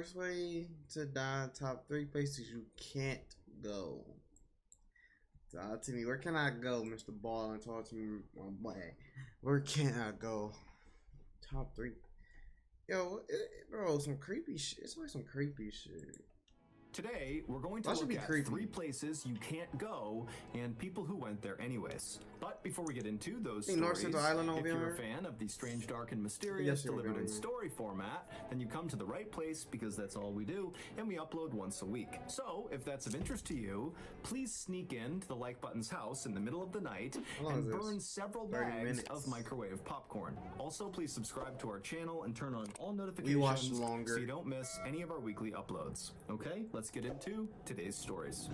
worst way to die, top 3 places you can't go. Talk to me. Where can I go, Mr. Ball? And talk to me, my boy. Where can I go? Top 3. Yo, bro, some creepy shit. It's like some creepy shit. Today, we're going to look at 3 places you can't go and people who went there anyways. But before we get into those stories, North Central Island over if you're here? a fan of the strange, dark, and mysterious delivered in story format, then you come to the right place because that's all we do, and we upload once a week. So, if that's of interest to you, please sneak in to the like button's house in the middle of the night and burn several bags of microwave popcorn. Also, please subscribe to our channel and turn on all notifications so you don't miss any of our weekly uploads. Okay, let's get into today's stories.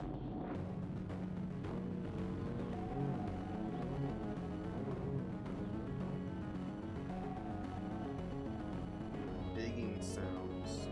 Digging sounds.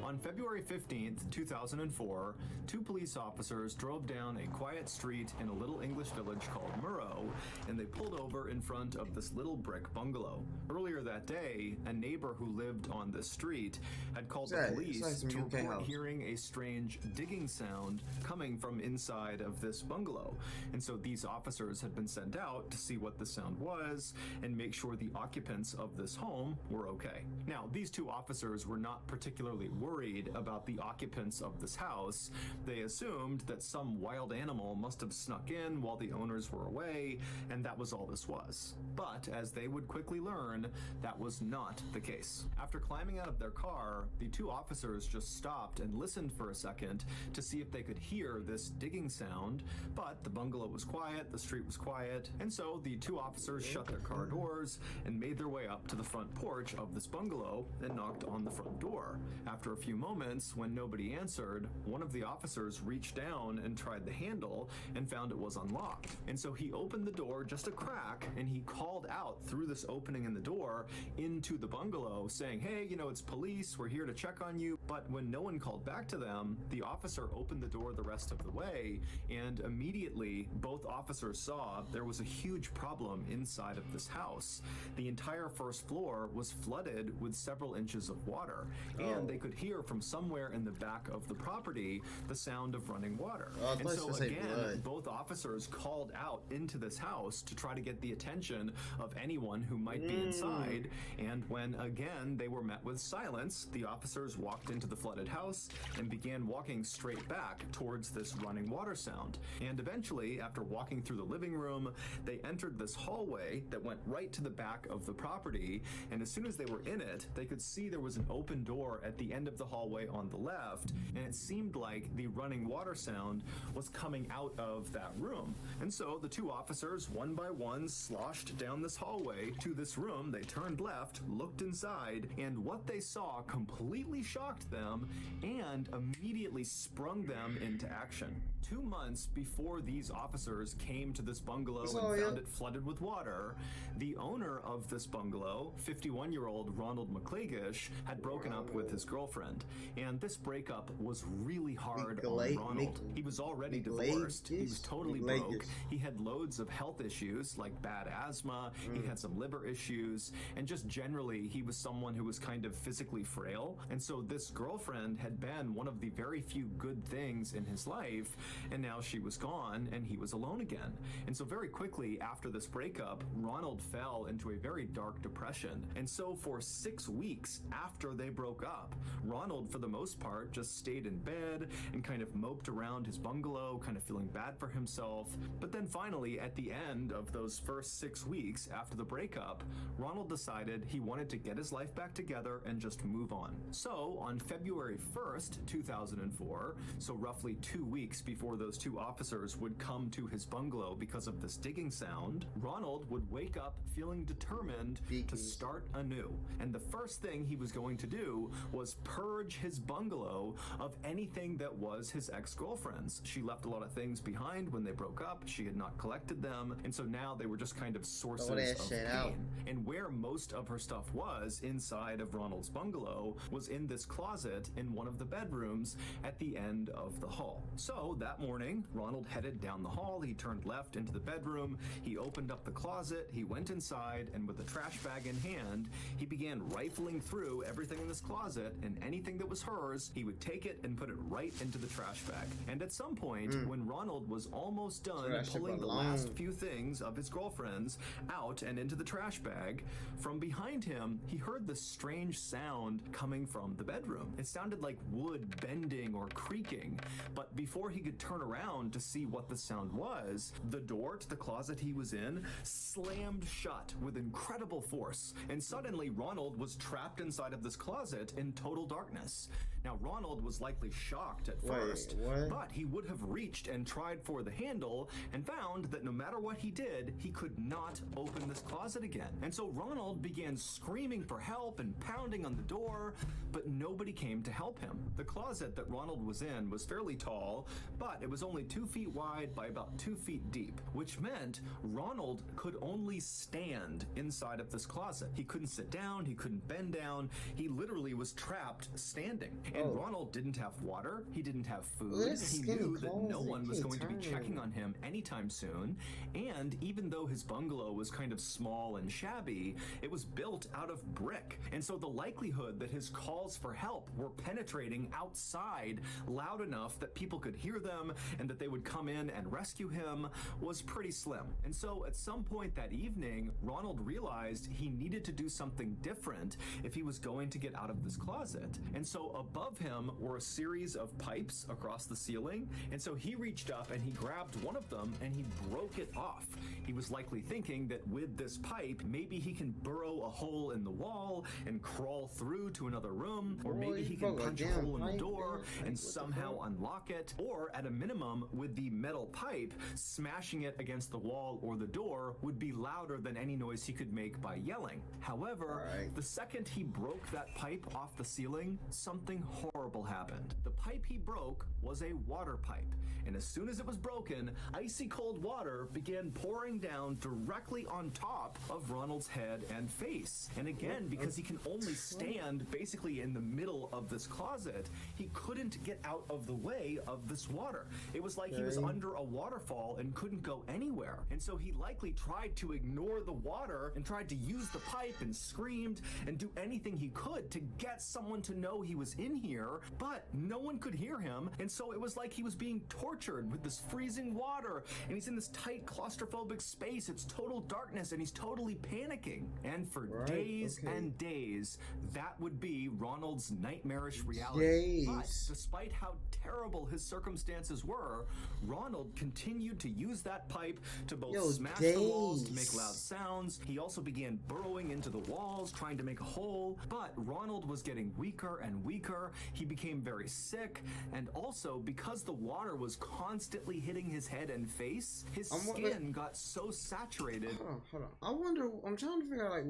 On February 15th, 2004, 2 police officers drove down a quiet street in a little English village called Murrow, and they pulled over in front of this little brick bungalow. Earlier that day, a neighbor who lived on this street had called the police to report hearing a strange digging sound coming from inside of this bungalow. And so these officers had been sent out to see what the sound was and make sure the occupants of this home were okay. Now, these 2 officers were not particularly worried about the occupants of this house. They assumed that some wild animal must have snuck in while the owners were away, and that was all this was. But as they would quickly learn, that was not the case. After climbing out of their car, the 2 officers just stopped and listened for a second to see if they could hear this digging sound, but the bungalow was quiet, the street was quiet, and so the 2 officers shut their car doors and made their way up to the front porch of this bungalow and knocked on the front door. After a few moments, when nobody answered, one of the officers reached down and tried the handle and found it was unlocked. And so he opened the door just a crack and he called out through this opening in the door into the bungalow saying, "Hey, you know, it's police, we're here to check on you." But when no one called back to them, the officer opened the door the rest of the way, and immediately both officers saw there was a huge problem inside of this house. The entire first floor was flooded with several inches of water, and they could hear from somewhere in the back of the property the sound of running water. And so again, both officers called out into this house to try to get the attention of anyone who might be inside, and when again they were met with silence, the officers walked into the flooded house and began walking straight back towards this running water sound. And eventually, after walking through the living room, they entered this hallway that went right to the back of the property, and as soon as they were in it, they could see there was an open door at the end of the hallway on the left, and it seemed like the running water sound was coming out of that room. And so the 2 officers, one by one, sloshed down this hallway to this room. They turned left, looked inside, and what they saw completely shocked them and immediately sprung them into action. 2 months before these officers came to this bungalow and found it flooded with water, the owner of this bungalow, 51-year-old Ronald McClagish, had broken up with his girlfriend. And this breakup was really hard on Ronald. He was already divorced. He was totally broke. He had loads of health issues like bad asthma. He had some liver issues. And just generally, he was someone who was kind of physically frail. And so this girlfriend had been one of the very few good things in his life. And now she was gone and he was alone again. And so very quickly after this breakup, Ronald fell into a very dark depression. And so for 6 weeks after they broke up, Ronald, for the most part, just stayed in bed and kind of moped around his bungalow, kind of feeling bad for himself. But then finally, at the end of those first 6 weeks after the breakup, Ronald decided he wanted to get his life back together and just move on. So on February 1st, 2004, so roughly 2 weeks before those 2 officers would come to his bungalow because of this digging sound, Ronald would wake up feeling determined to start anew. And the first thing he was going to do was purge purge his bungalow of anything that was his ex-girlfriend's. She left a lot of things behind when they broke up. She had not collected them, and so now they were just kind of sources of pain. And where most of her stuff was inside of Ronald's bungalow was in this closet in one of the bedrooms at the end of the hall. So that morning, Ronald headed down the hall. He turned left into the bedroom. He opened up the closet. He went inside, and with a trash bag in hand, he began rifling through everything in this closet, and anything that was hers, he would take it and put it right into the trash bag. And at some point, when Ronald was almost done pulling the last few things of his girlfriend's out and into the trash bag, from behind him, he heard this strange sound coming from the bedroom. It sounded like wood bending or creaking, but before he could turn around to see what the sound was, the door to the closet he was in slammed shut with incredible force, and suddenly Ronald was trapped inside of this closet in total darkness. Now, Ronald was likely shocked at first, but he would have reached and tried for the handle and found that no matter what he did, he could not open this closet again. And so Ronald began screaming for help and pounding on the door, but nobody came to help him. The closet that Ronald was in was fairly tall, but it was only 2 feet wide by about 2 feet deep, which meant Ronald could only stand inside of this closet. He couldn't sit down, he couldn't bend down, he literally was trapped standing. And Ronald didn't have water, he didn't have food, he knew that no one was going to be checking on him anytime soon, and even though his bungalow was kind of small and shabby, it was built out of brick, and so the likelihood that his calls for help were penetrating outside loud enough that people could hear them and that they would come in and rescue him was pretty slim. And so at some point that evening, Ronald realized he needed to do something different if he was going to get out of this closet. And so above him were a series of pipes across the ceiling, and so he reached up and he grabbed one of them and he broke it off. He was likely thinking that with this pipe, maybe he can burrow a hole in the wall and crawl through to another room, or maybe he can punch a hole in the door and somehow unlock it, or at a minimum, with the metal pipe, smashing it against the wall or the door would be louder than any noise he could make by yelling. However, the second he broke that pipe off the ceiling, something horrible happened. The pipe he broke was a water pipe, and as soon as it was broken, icy cold water began pouring down directly on top of Ronald's head and face. And again, because he can only stand basically in the middle of this closet, he couldn't get out of the way of this water. It was like he was under a waterfall and couldn't go anywhere. And so he likely tried to ignore the water and tried to use the pipe and screamed and do anything he could to get someone to know he was in here, but no one could hear him. And so it was like he was being tortured with this freezing water, and he's in this tight claustrophobic space. It's total darkness and he's totally panicking. And for days and days, that would be Ronald's nightmarish reality. But despite how terrible his circumstances were, Ronald continued to use that pipe to both smash the walls to make loud sounds. He also began burrowing into the walls, trying to make a hole, but Ronald was getting weaker and weaker. He became very sick, and also because the water was constantly hitting his head and face, his skin got so saturated. Hold on. I wonder. I'm trying to figure out like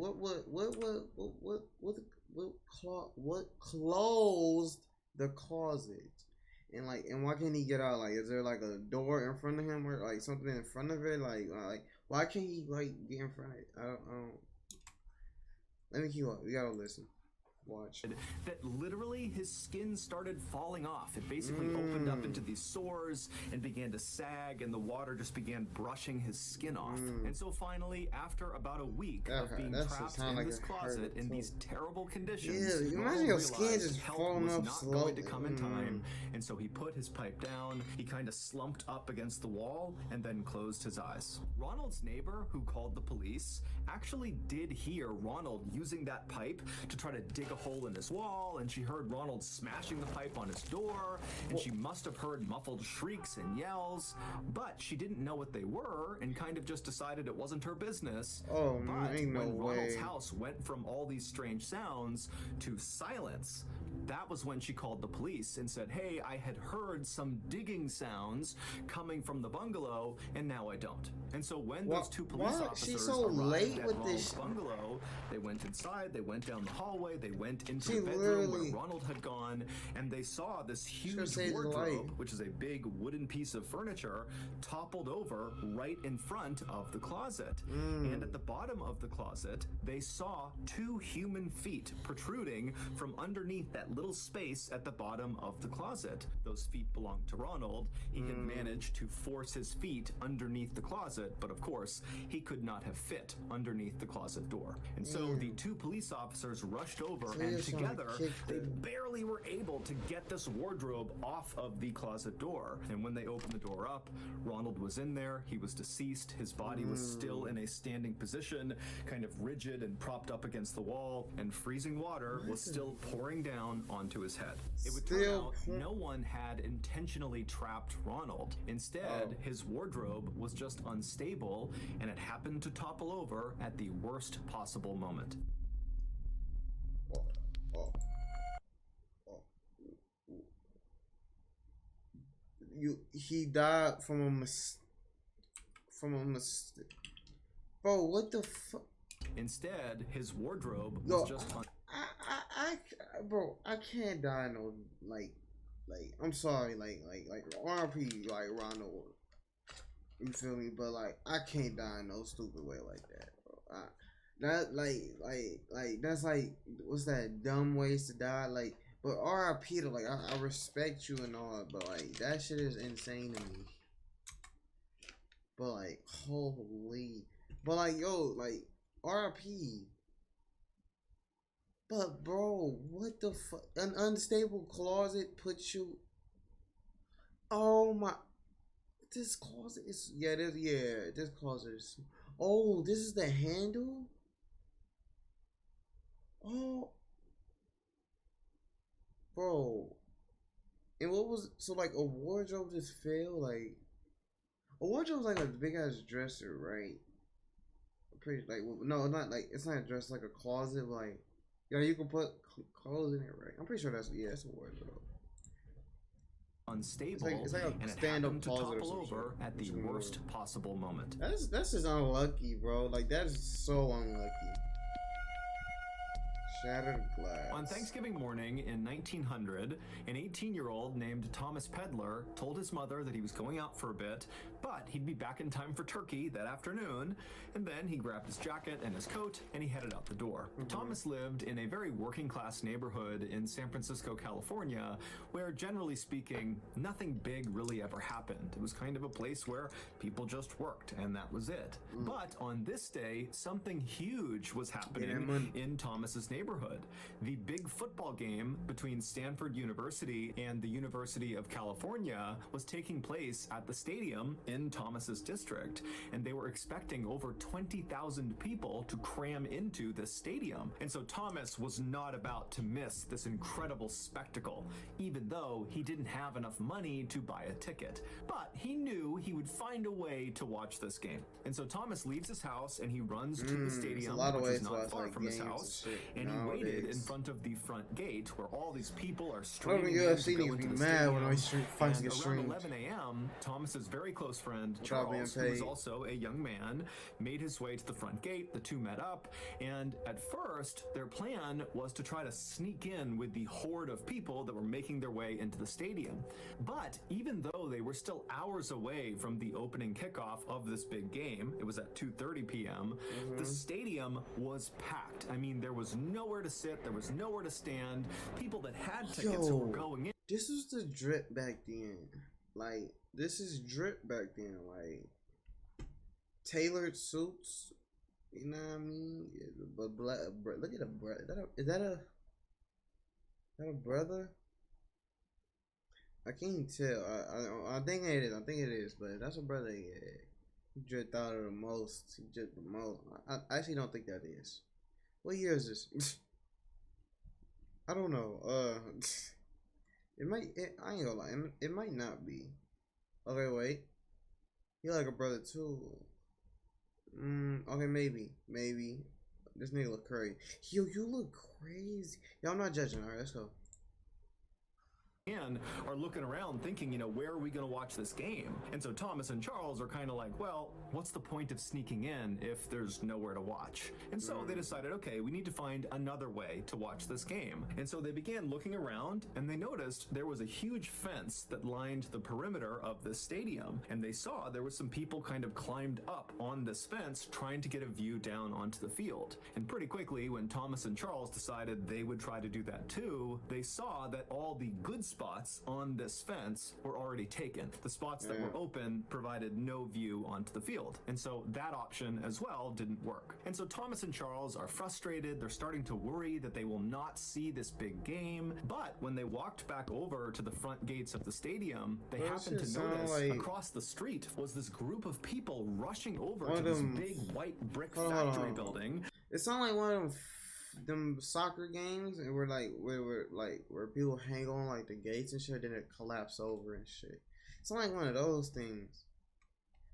what closed the closet, and why can't he get out? Like, is there like a door in front of him or like something in front of it? Like why can't he like get in front of it? I don't. Let me keep up. We gotta listen. Watch. That literally his skin started falling off. It basically opened up into these sores and began to sag, and the water just began brushing his skin off. And so finally, after about a week of being trapped in this closet in these terrible conditions, imagine your skin just falling off slowly. Going to come in time, and so he put his pipe down. He kind of slumped up against the wall and then closed his eyes. Ronald's neighbor, who called the police, actually did hear Ronald using that pipe to try to dig a hole in his wall, and she heard Ronald smashing the pipe on his door, and she must have heard muffled shrieks and yells, but she didn't know what they were and kind of just decided it wasn't her business. But when Ronald's house went from all these strange sounds to silence, that was when she called the police and said, hey, I had heard some digging sounds coming from the bungalow, and now I don't. And so when those two police officers arrived at Ronald's bungalow, they went inside, they went down the hallway, they went into the bedroom where Ronald had gone, and they saw this huge wardrobe, which is a big wooden piece of furniture, toppled over right in front of the closet. And at the bottom of the closet, they saw two human feet protruding from underneath that little space at the bottom of the closet. Those feet belonged to Ronald. He had managed to force his feet underneath the closet, but of course, he could not have fit underneath the closet door. And so the two police officers rushed over, and together, they barely were able to get this wardrobe off of the closet door. And when they opened the door up, Ronald was in there. He was deceased. His body was still in a standing position, kind of rigid and propped up against the wall, and freezing water was still pouring down onto his head. It would turn out no one had intentionally trapped Ronald. Instead, his wardrobe was just unstable, and it happened to topple over at the worst possible moment. He died from a mistake. Bro, what the fuck? Instead, his wardrobe was just bro, I can't die no I'm sorry, RP Ronald. You feel me? But I can't die in no stupid way like that, bro. That's what's that dumb ways to die? But RIP to I respect you and all, but that shit is insane to me. But holy, but yo, RIP. But bro, what the fuck? An unstable closet puts you. Oh my, this closet is this closet is. Oh, this is the handle. Oh. Bro, and what was a wardrobe just fell a wardrobe's like a big ass dresser, right? Pretty no, not it's not a dress, like a closet, you can put clothes in it, right? I'm pretty sure that's it's a wardrobe. Unstable, it's like a stand-up closet or something at the worst possible moment. That's just unlucky, bro. That is so unlucky. Shattered glass. On Thanksgiving morning in 1900, an 18-year-old named Thomas Pedler told his mother that he was going out for a bit, but he'd be back in time for turkey that afternoon, and then he grabbed his jacket and his coat and he headed out the door. Thomas lived in a very working-class neighborhood in San Francisco, California, where, generally speaking, nothing big really ever happened. It was kind of a place where people just worked, and that was it. But on this day, something huge was happening in Thomas's neighborhood. The big football game between Stanford University and the University of California was taking place at the stadium in Thomas's district, and they were expecting over 20,000 people to cram into this stadium. And so Thomas was not about to miss this incredible spectacle, even though he didn't have enough money to buy a ticket. But he knew he would find a way to watch this game. And so Thomas leaves his house and he runs to the stadium, which is not far from his house, and he waited in front of the front gate where all these people are streaming in to go into the stadium. Around 11 a.m., Thomas's very close friend Charles, who was also a young man, made his way to the front gate. The two met up, and at first their plan was to try to sneak in with the horde of people that were making their way into the stadium. But even though they were still hours away from the opening kickoff of this big game, it was at 2:30 p.m., the stadium was packed. I mean, there was nowhere to sit, there was nowhere to stand. People that had tickets who were going in. This was the drip back then. This is drip back then. Tailored suits. You know what I mean? But look at a brother. Is that a brother? I can't tell. I think it is. I think it is. But that's a brother. Yeah. He dripped out of the most. He dripped the most. I actually don't think that is. What year is this? I don't know. It might. I ain't gonna lie. It might not be. Okay, wait. He like a brother too. Okay, maybe. This nigga look crazy. Yo, you look crazy. Yo, I'm not judging. All right, let's go. are looking around thinking, you know, where are we going to watch this game? And so Thomas and Charles are kind of like, well, what's the point of sneaking in if there's nowhere to watch? And so they decided, okay, we need to find another way to watch this game. And so they began looking around, and they noticed there was a huge fence that lined the perimeter of this stadium. And they saw there was some people kind of climbed up on this fence trying to get a view down onto the field. And pretty quickly, when Thomas and Charles decided they would try to do that too, they saw that all the good spots on this fence were already taken. The spots that were open provided no view onto the field. And so that option as well didn't work. And so Thomas and Charles are frustrated. They're starting to worry that they will not see this big game. But when they walked back over to the front gates of the stadium, they happened to notice across the street was this group of people rushing over to this big white brick factory building. It sounded like one of them soccer games, and where people hang on like the gates and shit, then it collapse over and shit. It's like one of those things,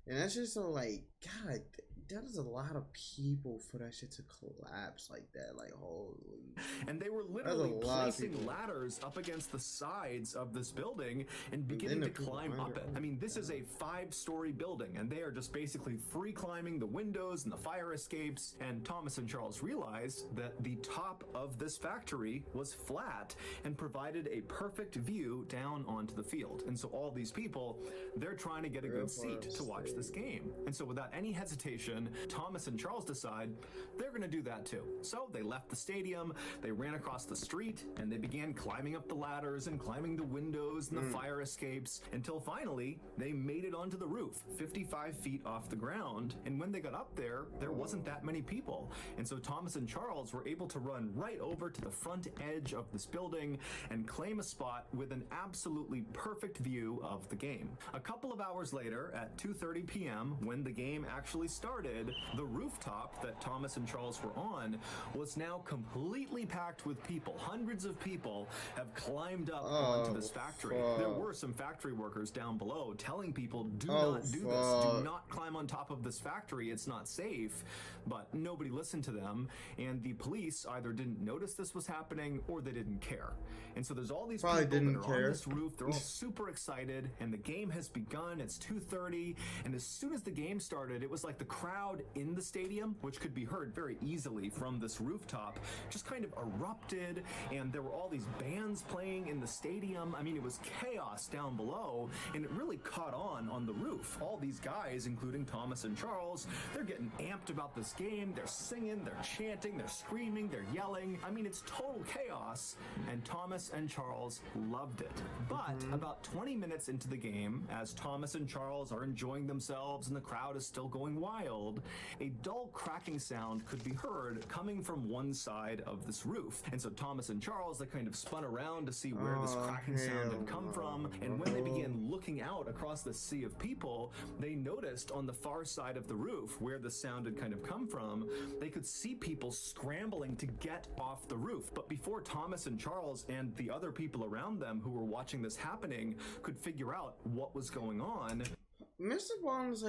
and that's just so like, God, that is a lot of people for that shit to collapse like that. Like, holy. And they were literally placing ladders up against the sides of this building and beginning to climb up it. I mean, this is a 5-story building, and they are just basically free climbing the windows and the fire escapes. And Thomas and Charles realized that the top of this factory was flat and provided a perfect view down onto the field. And so all these people, they're trying to get a good seat to watch this game. And so without any hesitation, Thomas and Charles decide they're going to do that too. So they left the stadium, they ran across the street, and they began climbing up the ladders and climbing the windows and the fire escapes until finally they made it onto the roof, 55 feet off the ground. And when they got up there, there wasn't that many people. And so Thomas and Charles were able to run right over to the front edge of this building and claim a spot with an absolutely perfect view of the game. A couple of hours later, at 2:30 p.m., when the game actually started, the rooftop that Thomas and Charles were on was now completely packed with people. Hundreds of people have climbed up onto this factory. There were some factory workers down below telling people, do not do this. Do not climb on top of this factory. It's not safe. But nobody listened to them, and the police either didn't notice this was happening or they didn't care. And so there's all these people that are on this roof. They're all super excited, and the game has begun. It's 2:30, and as soon as the game started, it was like the crowd in the stadium, which could be heard very easily from this rooftop, just kind of erupted, and there were all these bands playing in the stadium. I mean, it was chaos down below, and it really caught on the roof. All these guys, including Thomas and Charles, they're getting amped about this game. They're singing, they're chanting, they're screaming, they're yelling. I mean, it's total chaos, and Thomas and Charles loved it. But about 20 minutes into the game, as Thomas and Charles are enjoying themselves and the crowd is still going wild, a dull cracking sound could be heard coming from one side of this roof. And so Thomas and Charles, they kind of spun around to see where this cracking sound had come from. And when they began looking out across the sea of people, they noticed on the far side of the roof where the sound had kind of come from, they could see people scrambling to get off the roof. But before Thomas and Charles and the other people around them who were watching this happening could figure out what was going on, Mr. Bond is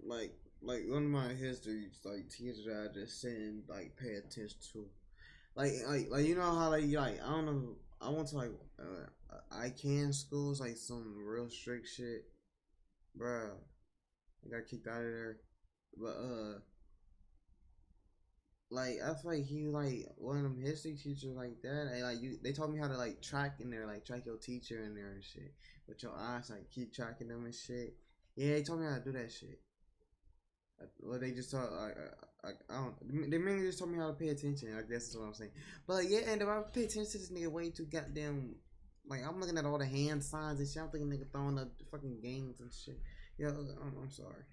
like one of my history teachers that I just sit and pay attention to. Like you know how I don't know, I went to ahqiiimp schools, like some real strict shit. Bruh, I got kicked out of there. But I feel like he one of them history teachers like that. And they taught me how to track in there, track your teacher in there and shit. With your eyes, keep tracking them and shit. Yeah, they told me how to do that shit. Well, they just taught I don't. They mainly just told me how to pay attention. I guess that's what I'm saying. But yeah, and if I pay attention to this nigga way too goddamn, I'm looking at all the hand signs and shit. I'm thinking nigga throwing up fucking games and shit. Yeah, I'm sorry.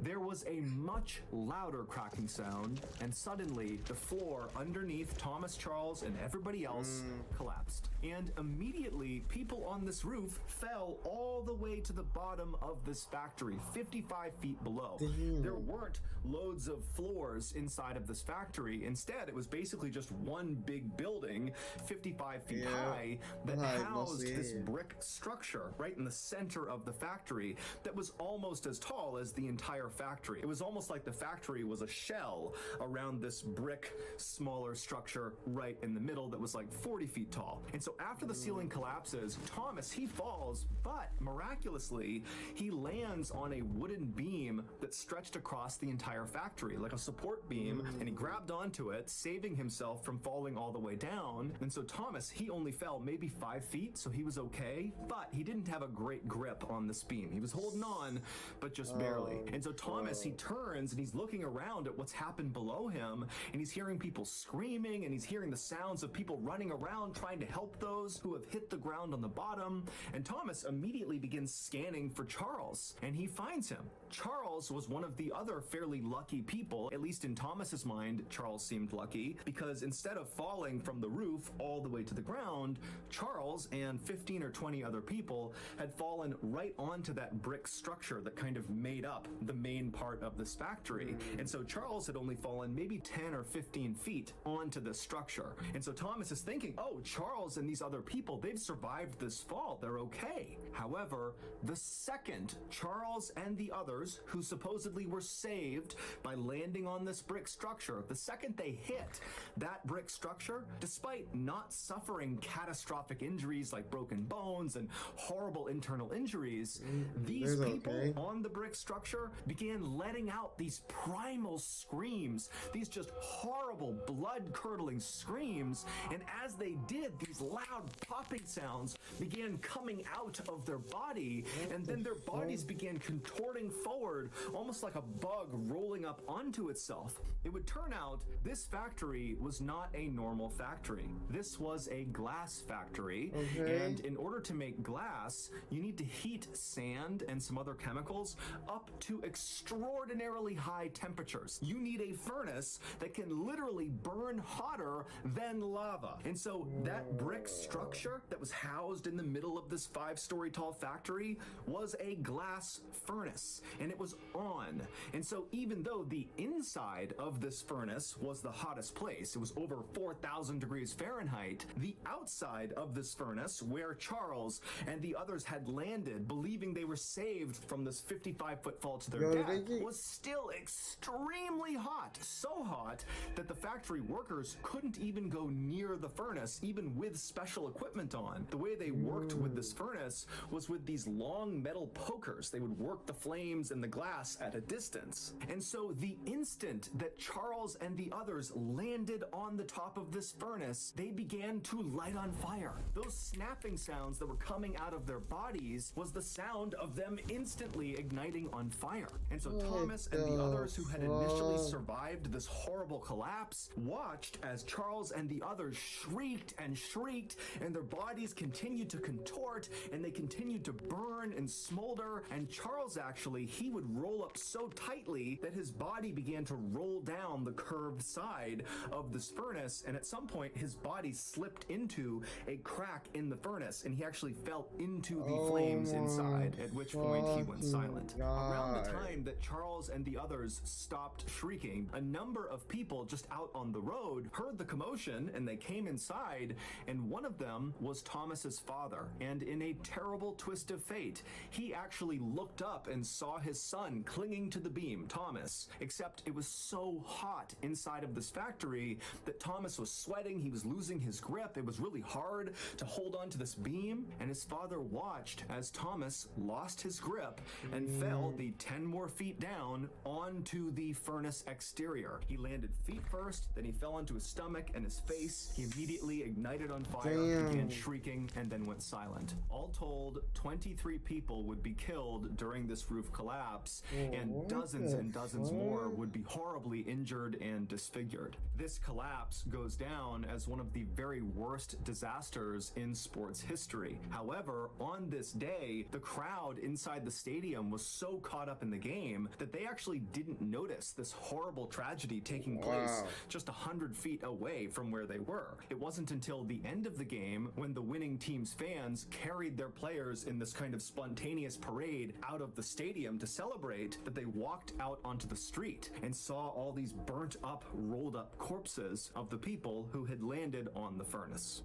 There was a much louder cracking sound, and suddenly the floor underneath Thomas, Charles, and everybody else collapsed. And immediately, people on this roof fell all the way to the bottom of this factory, 55 feet below. Damn. There weren't loads of floors inside of this factory. Instead, it was basically just one big building, 55 feet high, that housed this brick structure right in the center of the factory that was almost as tall as the entire entire factory. It was almost like the factory was a shell around this brick, smaller structure right in the middle that was like 40 feet tall. And so after the ceiling collapses, Thomas, he falls, but miraculously, he lands on a wooden beam that stretched across the entire factory, like a support beam, and he grabbed onto it, saving himself from falling all the way down. And so Thomas, he only fell maybe 5 feet, so he was okay, but he didn't have a great grip on this beam. He was holding on, but just barely. And so Thomas, he turns and he's looking around at what's happened below him, and he's hearing people screaming, and he's hearing the sounds of people running around trying to help those who have hit the ground on the bottom. And Thomas immediately begins scanning for Charles, and he finds him. Charles was one of the other fairly lucky people, at least in Thomas's mind. Charles seemed lucky because instead of falling from the roof all the way to the ground, Charles and 15 or 20 other people had fallen right onto that brick structure that kind of made up the main part of this factory. And so Charles had only fallen maybe 10 or 15 feet onto this structure. And so Thomas is thinking, oh, Charles and these other people, they've survived this fall. They're okay. However, the second Charles and the others who supposedly were saved by landing on this brick structure, the second they hit that brick structure, despite not suffering catastrophic injuries like broken bones and horrible internal injuries, these people on the brick structure began letting out these primal screams, these just horrible blood-curdling screams, and as they did, these loud popping sounds began coming out of their body, and then their bodies began contorting forward, almost like a bug rolling up onto itself. It would turn out this factory was not a normal factory. This was a glass factory, and in order to make glass, you need to heat sand and some other chemicals up to extraordinarily high temperatures. You need a furnace that can literally burn hotter than lava. And so that brick structure that was housed in the middle of this 5-story tall factory was a glass furnace, and it was on. And so even though the inside of this furnace was the hottest place, it was over 4,000 degrees Fahrenheit, the outside of this furnace, where Charles and the others had landed, believing they were saved from this 55-foot fall to their death, was still extremely hot. So hot that the factory workers couldn't even go near the furnace, even with special equipment on. The way they worked with this furnace was with these long metal pokers. They would work the flames and the glass at a distance. And so the instant that Charles and the others landed on the top of this furnace, they began to light on fire. Those snapping sounds that were coming out of their bodies was the sound of them instantly igniting on fire. And so Thomas and the others who had initially survived this horrible collapse watched as Charles and the others shrieked and shrieked, and their bodies continued to contort, and they continued to burn and smolder. And Charles, actually, he would roll up so tightly that his body began to roll down the curved side of this furnace, and at some point his body slipped into a crack in the furnace, and he actually fell into the flames inside, at which point he went silent. Around the time that Charles and the others stopped shrieking, a number of people just out on the road heard the commotion, and they came inside, and one of them was Thomas's father. And in a terrible twist of fate, he actually looked up and saw his son clinging to the beam, Thomas, except it was so hot inside of this factory that Thomas was sweating, he was losing his grip, it was really hard to hold on to this beam, and his father watched as Thomas lost his grip and fell the 10 more feet down onto the furnace exterior. He landed feet first, then he fell onto his stomach and his face. He immediately ignited on fire, began shrieking, and then went silent. All told, 23 people would be killed during this roof collapse, and dozens and dozens more would be horribly injured and disfigured. This collapse goes down as one of the very worst disasters in sports history. However, on this day, the crowd inside the stadium was so caught up in the game that they actually didn't notice this horrible tragedy taking place just 100 feet away from where they were. It wasn't until the end of the game, when the winning team's fans carried their players in this kind of spontaneous parade out of the stadium to celebrate, that they walked out onto the street and saw all these burnt up, rolled up corpses of the people who had landed on the furnace.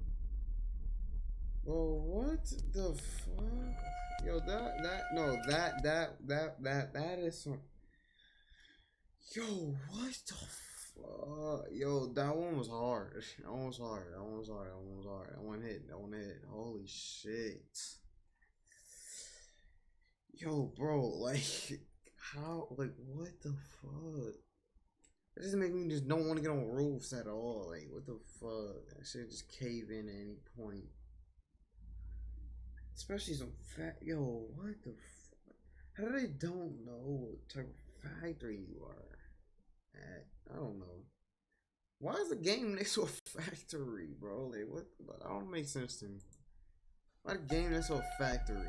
Well, what the fuck? Yo, that is some... Yo, what the fuck? Yo, that one was hard. That one was hard. That one was hard. That one was hard. That one hit. That one hit. Holy shit. Yo, bro, like, how, like, what the fuck? It doesn't make me just don't want to get on roofs at all. Like, what the fuck? That shit just cave in at any point. Especially some fat. Yo, what the fuck? How do they don't know what type of factory you are at? I don't know. Why is the game next to a factory, bro? Like, what? That don't make sense to me. Why the game next to a factory?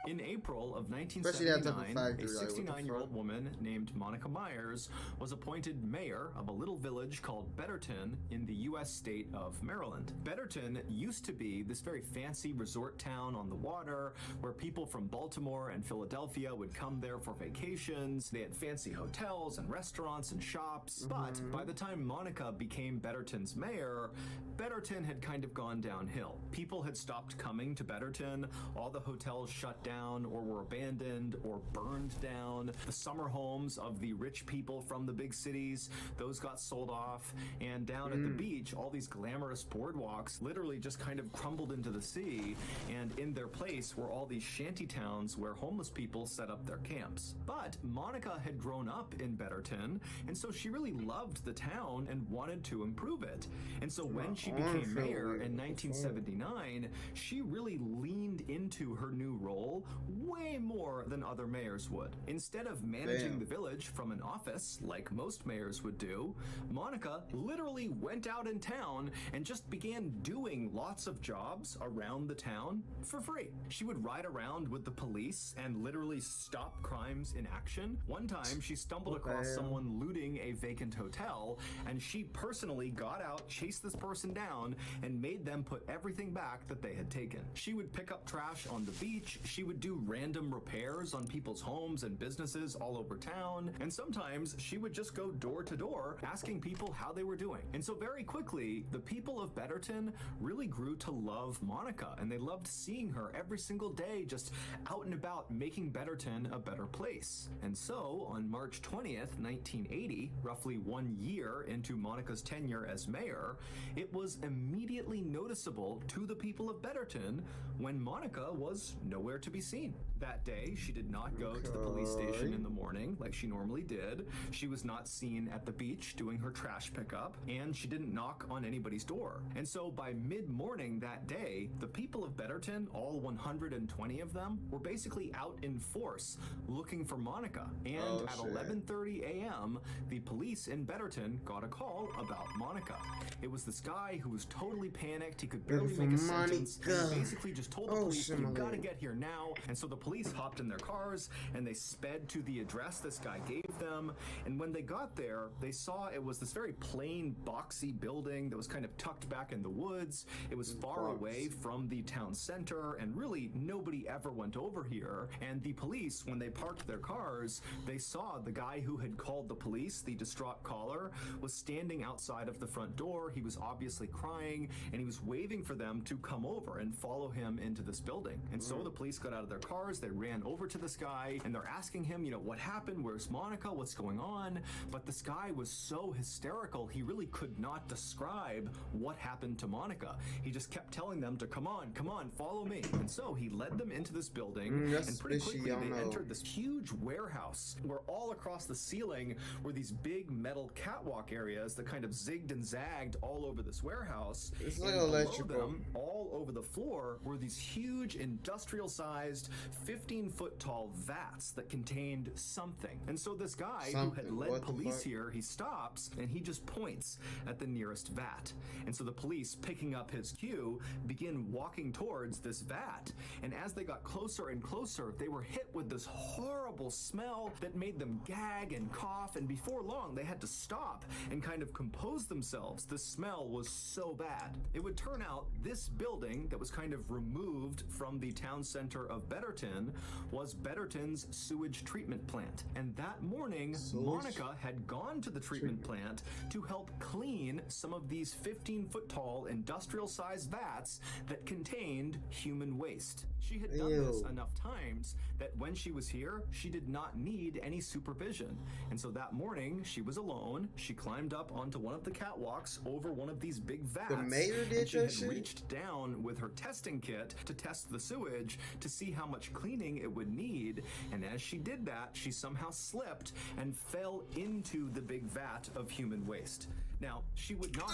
In April of Especially that type of 1979, factory, a like, what the 69-year-old fuck? woman named Monica Myers was appointed mayor of a little village called Betterton in the U.S. state of Maryland. Betterton used to be this very fancy resort town on the water where people from Baltimore and Philadelphia would come there for vacations. They had fancy hotels and restaurants and shops. But by the time Monica became Betterton's mayor, Betterton had kind of gone downhill. People had stopped coming to Betterton. All the hotels shut down or were abandoned or burned down. The summer homes of the rich people from the big cities, those got sold off. And down at the beach, all these glamorous boardwalks literally just kind of crumbled into the sea. And in their place were all these shanty towns where homeless people set up their camps. But Monica had grown up in Betterton, and so she really loved the town and wanted to improve it. And so when she became mayor in 1979, she really leaned into her new role way more than other mayors would. Instead of managing the village from an office, like most mayors would do, Monica literally went out in town and just began doing lots of jobs around the town for free. She would ride around with the police and literally stop crimes in action. One time, she stumbled across someone looting a vacant hotel, and she personally got out, chased this person down, and made them put everything back that they had taken. She would pick up trash on the beach. She would do random repairs on people's homes and businesses all over town, and sometimes she would just go door to door asking people how they were doing. And so very quickly, the people of Betterton really grew to love Monica, and they loved seeing her every single day just out and about making Betterton a better place. And so on March 20th, 1980, roughly 1 year into Monica's tenure as mayor, it was immediately noticeable to the people of Betterton when Monica was nowhere to be seen. That day, she did not go to the police station in the morning like she normally did. She was not seen at the beach doing her trash pickup, and she didn't knock on anybody's door. And so by mid-morning that day, the people of Betterton, all 120 of them, were basically out in force looking for Monica. And at 11:30 a.m., the police in Betterton got a call about Monica. It was this guy who was totally panicked. He could barely make a sentence. And he basically just told the police, "You gotta get here now." And so the police hopped in their cars and they sped to the address this guy gave them. And when they got there, they saw it was this very plain, boxy building that was kind of tucked back in the woods. It was far away from the town center, and really nobody ever went over here. And the police, when they parked their cars, they saw the guy who had called the police, the distraught caller, was standing outside of the front door. He was obviously crying, and he was waving for them to come over and follow him into this building. And so the police got out of their cars, they ran over to this guy, and they're asking him, what happened? Where's Monica? What's going on? But this guy was so hysterical, he really could not describe what happened to Monica. He just kept telling them to come on, follow me. And so he led them into this building, and pretty quickly they entered this huge warehouse where all across the ceiling were these big metal catwalk areas that kind of zigged and zagged all over this warehouse. It's and like below electrical. them, all over the floor, were these huge industrial-sized 15-foot tall vats that contained something. And so this guy who had led police here, he stops and he just points at the nearest vat. And so the police, picking up his cue, begin walking towards this vat. And as they got closer and closer, they were hit with this horrible smell that made them gag and cough, and before long they had to stop and kind of compose themselves. The smell was so bad. It would turn out this building that was kind of removed from the town center of Betterton was Betterton's sewage treatment plant. And that morning, Monica had gone to the treatment plant to help clean some of these 15-foot tall industrial-sized vats that contained human waste. She had done this enough times that when she was here, she did not need any supervision. And so that morning, she was alone. She climbed up onto one of the catwalks over one of these big vats. The mayor did and she that had shit? reached down with her testing kit to test the sewage to see how much cleaning it would need. And as she did that, she somehow slipped and fell into the big vat of human waste. Now, she would not...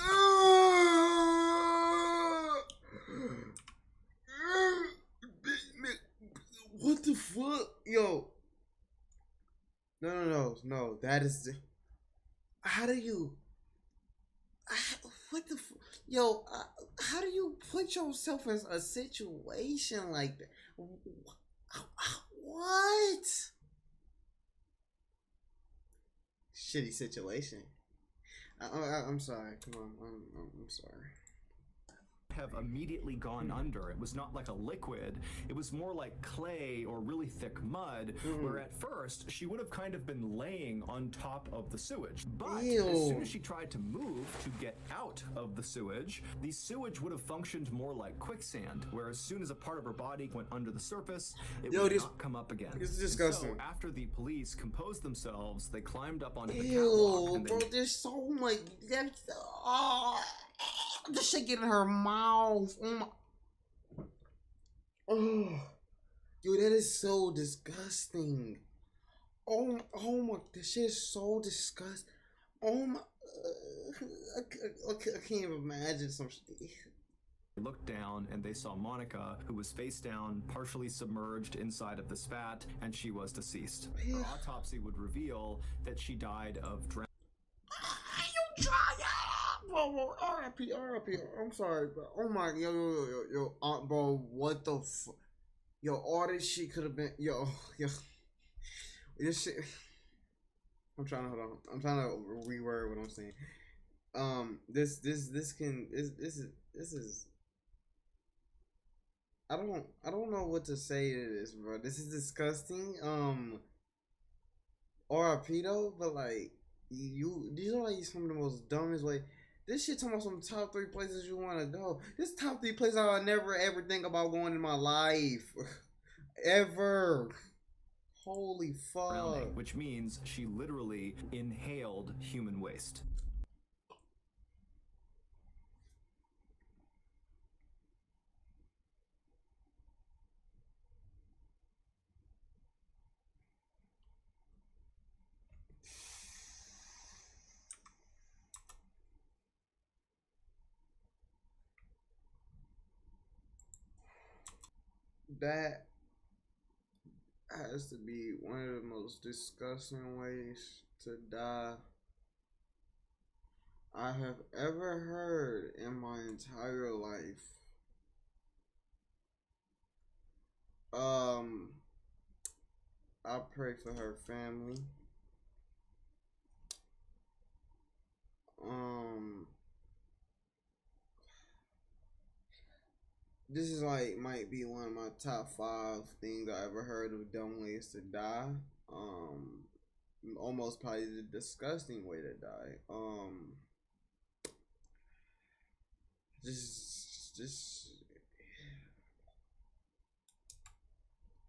What the fuck? Yo. No. That is the... How do you... What the fuck? Yo, how do you put yourself in a situation like that? What? Shitty situation. I'm sorry. Come on. I'm sorry. Have immediately gone under. It was not like a liquid. It was more like clay or really thick mud, where at first she would have kind of been laying on top of the sewage. But as soon as she tried to move to get out of the sewage would have functioned more like quicksand, where as soon as a part of her body went under the surface, it would not come up again. It's disgusting. So after the police composed themselves, they climbed up onto the catwalk. And bro, there's so much. The shit get in her mouth. Oh, yo, that is so disgusting. Oh my, this shit is so disgusting. Oh my, I can't even imagine some shit. They looked down and they saw Monica, who was face down, partially submerged inside of this vat, and she was deceased. Her autopsy would reveal that she died of drowning. Bro, R.I.P. I'm sorry, bro. Oh my, yo, bro, what the fuck? Yo, all this shit could have been, yo, this shit. I'm trying to hold on. I'm trying to reword what I'm saying. This is. I don't know what to say to this, bro. This is disgusting. R.I.P. though, but like, these are like some of the most dumbest way. This shit talking about some top 3 places you want to go. This top 3 places I never ever think about going in my life. Ever. Holy fuck. Which means she literally inhaled human waste. That has to be one of the most disgusting ways to die I have ever heard in my entire life. I pray for her family. This is like might be one of my top 5 things I ever heard of dumb ways to die. Almost probably the disgusting way to die. Just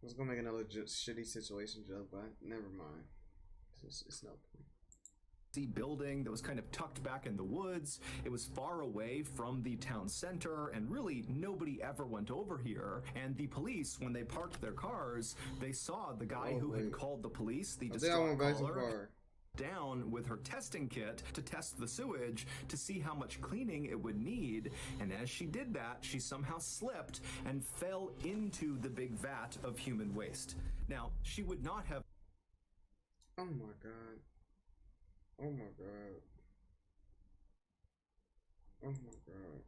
I was gonna make another shitty situation joke, but never mind. It's no point. Building that was kind of tucked back in the woods. It was far away from the town center, and really nobody ever went over here. And the police, when they parked their cars, they saw the guy who had called the police, the distraught caller, down with her testing kit to test the sewage to see how much cleaning it would need. And as she did that, she somehow slipped and fell into the big vat of human waste. Now, she would not have... Oh my god. Oh my god. Oh my god.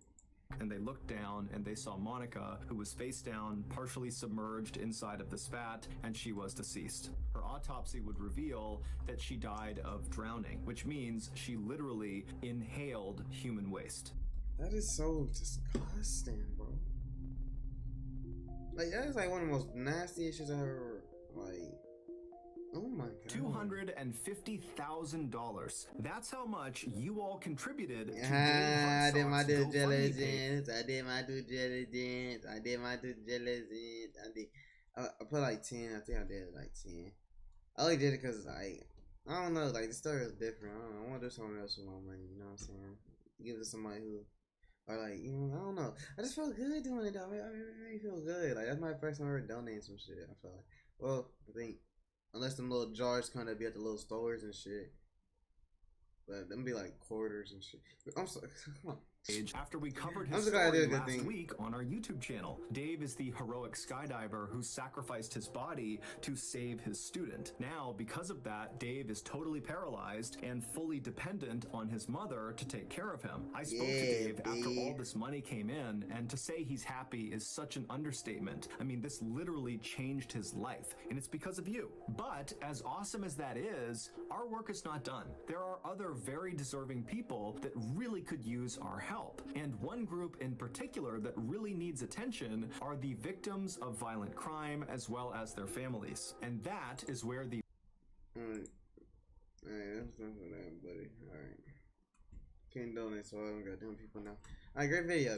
And they looked down and they saw Monica, who was face down, partially submerged inside of this vat, and she was deceased. Her autopsy would reveal that she died of drowning, which means she literally inhaled human waste. That is so disgusting, bro. Like that's like one of the most nastiest shit I ever like. Oh my god. $250,000. That's how much you all contributed to Dave I did my due Hartsock's GoFundMe page. diligence. I did my due diligence. I did my due diligence. I put like 10. I think I did like 10. I only did it because like I don't know. Like the story is different. I don't know. I want to do something else with my money. You know what I'm saying? Give it to somebody who. Or like, you know, I don't know. I just felt good doing it though. I mean, it made me feel good. Like that's my first time ever donating some shit. I felt like, well, I think unless them little jars kind of be at the little stores and shit, but them be like quarters and shit. I'm sorry. Come on. After we covered I'm his just glad I did story a good last thing. week on our YouTube channel. Dave is the heroic skydiver who sacrificed his body to save his student. Now, because of that, Dave is totally paralyzed and fully dependent on his mother to take care of him. I spoke to Dave after all this money came in, and to say he's happy is such an understatement. I mean, this literally changed his life, and it's because of you. But as awesome as that is, our work is not done. There are other very deserving people that really could use our help. And one group in particular that really needs attention are the victims of violent crime as well as their families. And that is where the Alright, that's enough of that, buddy. Alright. Can't donate, so I don't got dumb people now. Alright, great video.